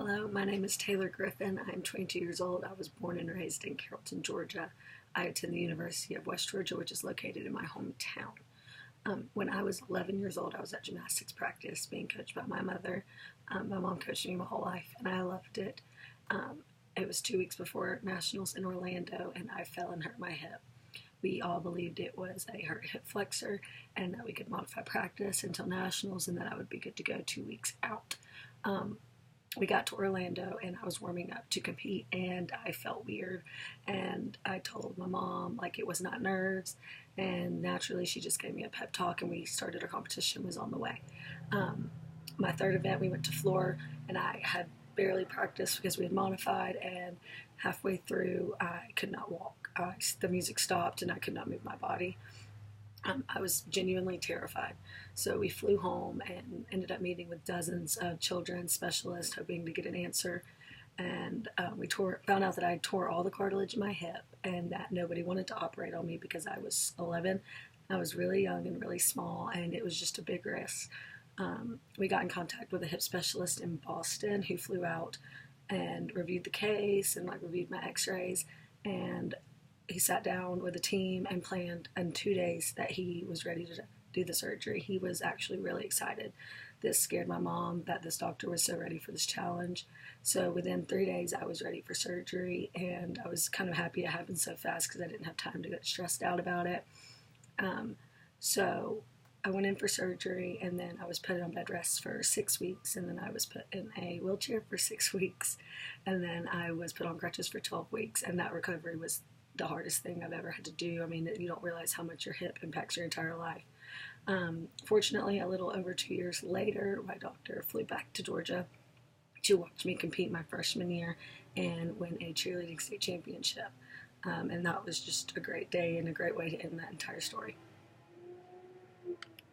Hello, my name is Taylor Griffin. I'm 22 years old. I was born and raised in Carrollton, Georgia. I attend the University of West Georgia, which is located in my hometown. When I was 11 years old, I was at gymnastics practice being coached by my mother. My mom coached me my whole life, and I loved it. It was 2 weeks before Nationals in Orlando, and I fell and hurt my hip. We all believed it was a hurt hip flexor and that we could modify practice until Nationals and that I would be good to go 2 weeks out. We got to Orlando and I was warming up to compete and I felt weird, and I told my mom like it was not nerves, and naturally she just gave me a pep talk and we started our competition was on the way. Um, my third event we went to floor and I had barely practiced because we had modified, and halfway through I could not walk. The music stopped and I could not move my body. I was genuinely terrified. So we flew home and ended up meeting with dozens of children specialists, hoping to get an answer. And found out that I tore all the cartilage in my hip, and that nobody wanted to operate on me because I was 11. I was really young and really small, and it was just a big risk. We got in contact with a hip specialist in Boston who flew out and reviewed the case and reviewed my X-rays, and he sat down with the team and planned in 2 days that he was ready to do the surgery. He was actually really excited. This scared my mom that this doctor was so ready for this challenge. So within 3 days, I was ready for surgery, and I was kind of happy it happened so fast because I didn't have time to get stressed out about it. So I went in for surgery, and then I was put on bed rest for 6 weeks, and then I was put in a wheelchair for 6 weeks, and then I was put on crutches for 12 weeks, and that recovery was the hardest thing I've ever had to do. I mean, you don't realize how much your hip impacts your entire life. Fortunately, a little over 2 years later, my doctor flew back to Georgia to watch me compete my freshman year and win a cheerleading state championship. And that was just a great day and a great way to end that entire story.